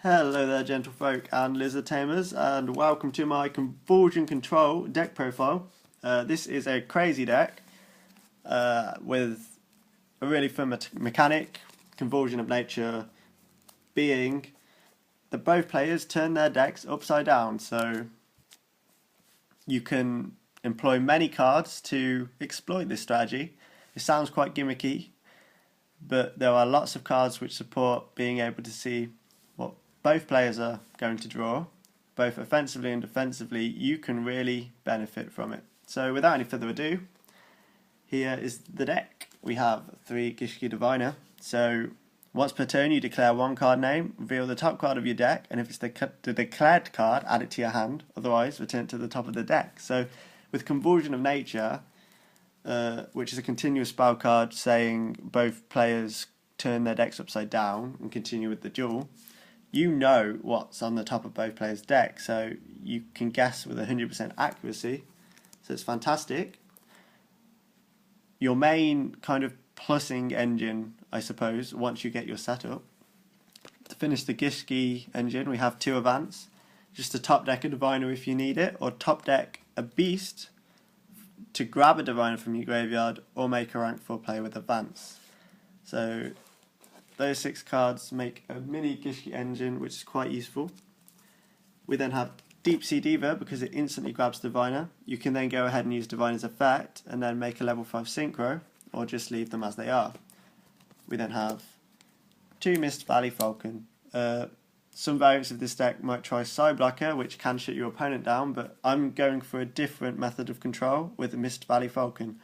Hello there, gentlefolk and lizard tamers, and welcome to my Convulsion Control deck profile. This is a crazy deck with a really fun mechanic, Convulsion of Nature, being that both players turn their decks upside down, so you can employ many cards to exploit this strategy. It sounds quite gimmicky, but there are lots of cards which support being able to see what both players are going to draw, both offensively and defensively. You can really benefit from it. So without any further ado, here is the deck. We have 3 Gishki Diviner. So once per turn you declare one card name, reveal the top card of your deck, and if it's the declared card, add it to your hand, otherwise return it to the top of the deck. So with Convulsion of Nature, which is a continuous spell card saying both players turn their decks upside down and continue with the duel, you know what's on the top of both players' decks, so you can guess with 100% accuracy, so it's fantastic. Your main kind of plussing engine, I suppose, once you get your setup. To finish the Gishki engine, we have 2 Avance, just to top deck a Diviner if you need it, or top deck a Beast to grab a Diviner from your graveyard, or make a rank 4 play with Avance. So those 6 cards make a mini Gishki engine, which is quite useful. We then have Deep Sea Diva, because it instantly grabs Diviner. You can then go ahead and use Diviner's effect and then make a level 5 synchro, or just leave them as they are. We then have 2 Mist Valley Falcon. Some variants of this deck might try Skyblaster, which can shut your opponent down, but I'm going for a different method of control with the Mist Valley Falcon.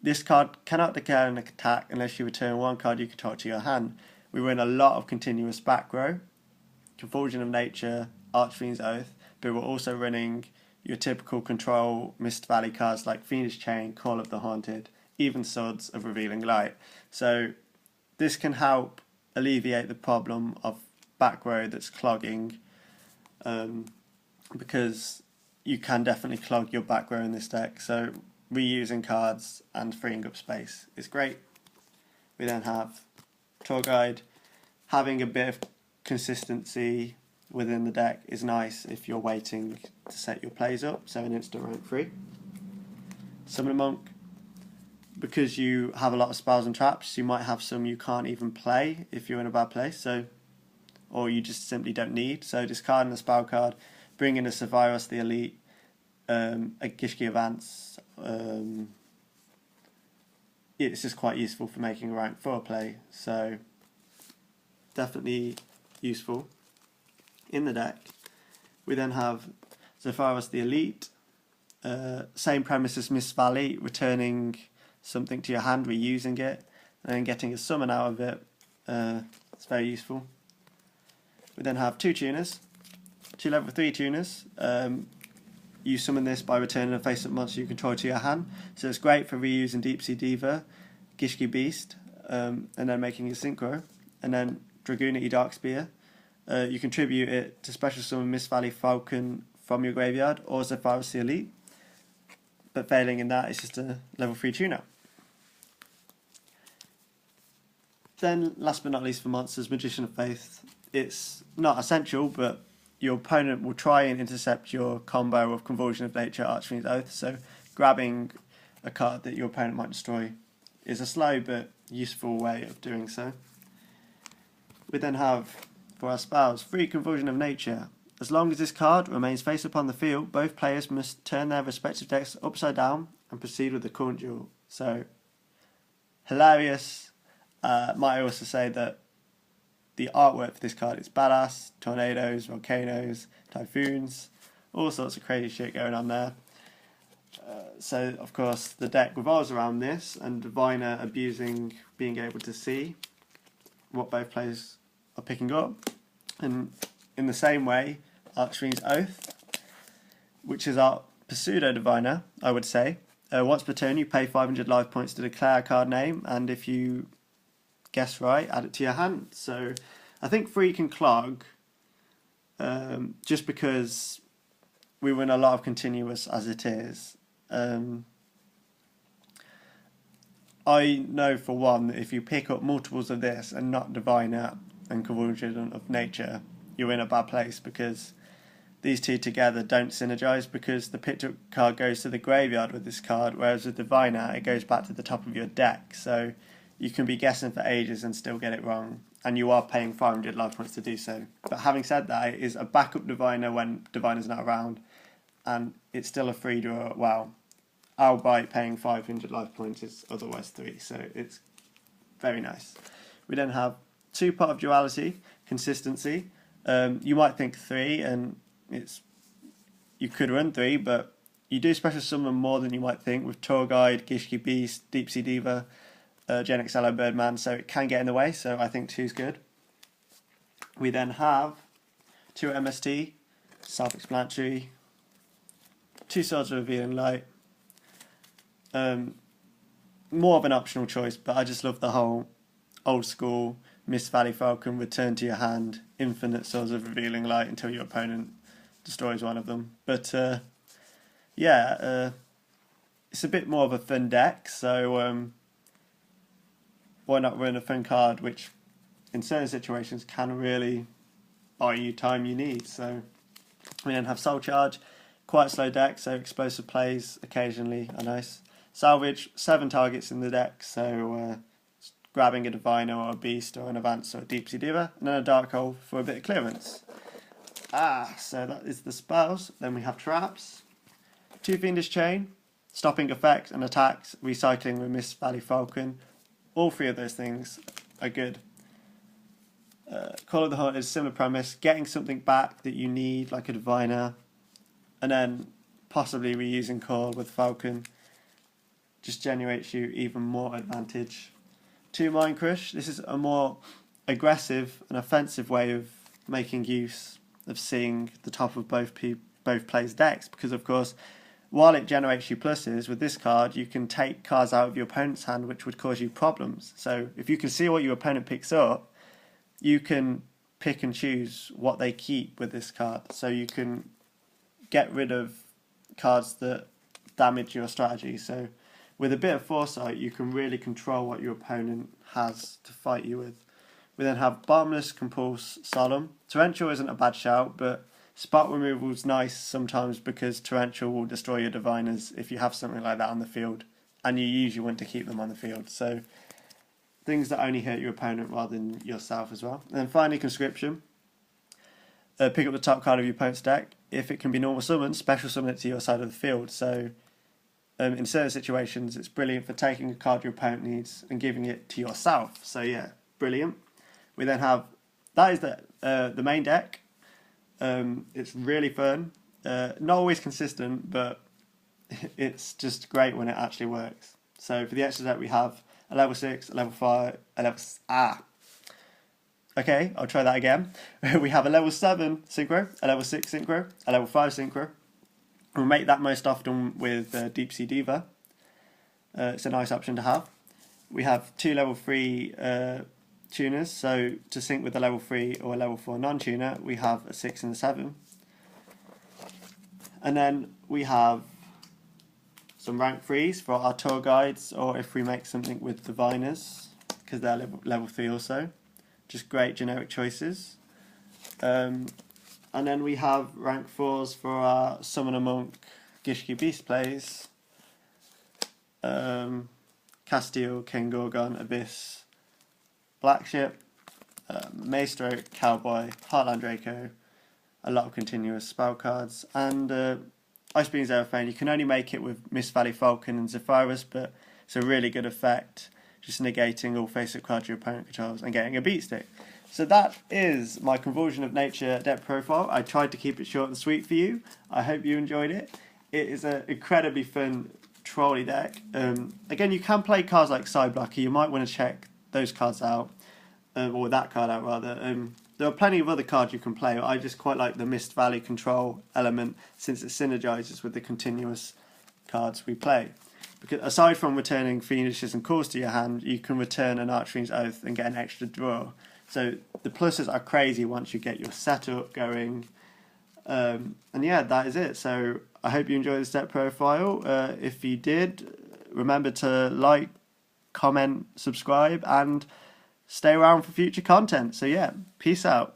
This card cannot declare an attack unless you return one card you control to your hand. We run a lot of continuous back row, Convulsion of Nature, Archfiend's Oath, but we're also running your typical control Mist Valley cards like Fiendish Chain, Call of the Haunted, even Swords of Revealing Light. So this can help alleviate the problem of back row that's clogging, because you can definitely clog your back row in this deck. So reusing cards and freeing up space is great. We then have Tour Guide. Having a bit of consistency within the deck is nice if you're waiting to set your plays up, so an instant rank 3. Summon Monk. Because you have a lot of spells and traps, you might have some you can't even play if you're in a bad place, or you just simply don't need. So discarding a spell card, bring in a Zephyrus the Elite, a Gishki Avance. It's just quite useful for making a rank 4 play, so definitely useful in the deck. We then have Zephyrus the Elite, same premise as Mist Valley, returning something to your hand, reusing it, and then getting a summon out of it. It's very useful. We then have 2 tuners, 2 level 3 tuners. You summon this by returning a face-up monster you control to your hand, so it's great for reusing Deep Sea Diva, Gishki Beast, and then making a synchro. And then Dragunity Darkspear, you contribute it to special summon Mist Valley Falcon from your graveyard, or Zephyrus the Elite, but failing in that, it's just a level 3 tuner. Then, last but not least for monsters, Magician of Faith. It's not essential, but your opponent will try and intercept your combo of Convulsion of Nature, Archfiend's Oath, so grabbing a card that your opponent might destroy is a slow but useful way of doing so. We then have, for our spells, 3 Convulsion of Nature. As long as this card remains face up on the field, both players must turn their respective decks upside down and proceed with the current duel. So, hilarious. Might I also say that the artwork for this card is badass. Tornadoes, volcanoes, typhoons, all sorts of crazy shit going on there. So, of course, the deck revolves around this, and Diviner abusing being able to see what both players are picking up. And in the same way, Archfiend's Oath, which is our pseudo Diviner, I would say. Once per turn, you pay 500 life points to declare a card name, and if you guess right, add it to your hand. So I think 3 can clog, just because we win a lot of continuous as it is. I know for one that if you pick up multiples of this and not Diviner and Convulsion of Nature, you're in a bad place, because these two together don't synergize, because the picked up card goes to the graveyard with this card, whereas with Diviner it goes back to the top of your deck. So you can be guessing for ages and still get it wrong, and you are paying 500 life points to do so. But having said that, it is a backup Diviner when Diviner's not around, and it's still a free draw. Well, albeit paying 500 life points, it's otherwise 3, so it's very nice. We then have 2 Pot of Duality, Consistency. You might think 3, and you could run 3, but you do special summon more than you might think with Tour Guide, Gishki Beast, Deep Sea Diva, Genex, Birdman, so it can get in the way, so I think 2 is good. We then have 2 MST, self-explanatory, 2 Swords of Revealing Light. More of an optional choice, but I just love the whole old school Mist Valley Falcon, return to your hand, infinite Swords of Revealing Light until your opponent destroys one of them. But it's a bit more of a fun deck, so why not run a fun card which in certain situations can really buy you time you need. So we then have Soul Charge, quite a slow deck, so explosive plays occasionally are nice. Salvage, 7 targets in the deck, so grabbing a Diviner or a Beast or an Avance or a Deep Sea Diva, and then a Dark Hole for a bit of clearance. So that is the spells. Then we have traps, 2 Fiendish Chain, stopping effects and attacks, recycling with Mist Valley Falcon. All 3 of those things are good. Call of the Hunt is a similar premise, getting something back that you need, like a Diviner, and then possibly reusing Call with Falcon. Just generates you even more advantage. 2 Mind Crush. This is a more aggressive and offensive way of making use of seeing the top of both players' decks, because of course, while it generates you pluses, with this card you can take cards out of your opponent's hand which would cause you problems. So if you can see what your opponent picks up, you can pick and choose what they keep with this card. So you can get rid of cards that damage your strategy. So with a bit of foresight, you can really control what your opponent has to fight you with. We then have Bottomless, Compulse, Solemn. Torrential isn't a bad shout, but spot removal is nice sometimes, because Torrential will destroy your Diviners if you have something like that on the field, and you usually want to keep them on the field. So things that only hurt your opponent rather than yourself as well. And then finally, Conscription. Pick up the top card of your opponent's deck. If it can be normal summon, special summon it to your side of the field. So in certain situations, it's brilliant for taking a card your opponent needs and giving it to yourself. So yeah, brilliant. We then have, that is the main deck. It's really fun. Not always consistent, but it's just great when it actually works. So for the extra deck, we have a level 6, a level 5, a level... Okay, I'll try that again. We have a level 7 Synchro, a level 6 Synchro, a level 5 Synchro. We'll make that most often with Deep Sea Diva. It's a nice option to have. We have 2 level 3 tuners, so to sync with a level 3 or a level 4 non-tuner, we have a 6 and a 7. And then we have some rank 3s for our tour guides, or if we make something with Diviners, because they're level 3 also. Just great generic choices. And then we have rank 4s for our Summoner Monk Gishki Beast plays. Castel, King Gorgon, Abyss, Blackship, Maestro, Cowboy, Heartland Draco, a lot of continuous spell cards, and Ice Beam Zephyrus. You can only make it with Mist Valley Falcon and Zephyrus, but it's a really good effect, just negating all face-up cards your opponent controls and getting a beat stick. So that is my Convulsion of Nature deck profile. I tried to keep it short and sweet for you. I hope you enjoyed it. It is an incredibly fun trolley deck. Again, you can play cards like Skyblaster. You might want to check those cards out, or that card out rather. There are plenty of other cards you can play. I just quite like the Mist Valley control element, since it synergizes with the continuous cards we play. Because aside from returning Fiendishes and Calls to your hand, you can return an Archfiend's Oath and get an extra draw. So the pluses are crazy once you get your setup going. And yeah, that is it. So I hope you enjoyed this deck profile. If you did, remember to like, comment, subscribe, and stay around for future content. So yeah, peace out.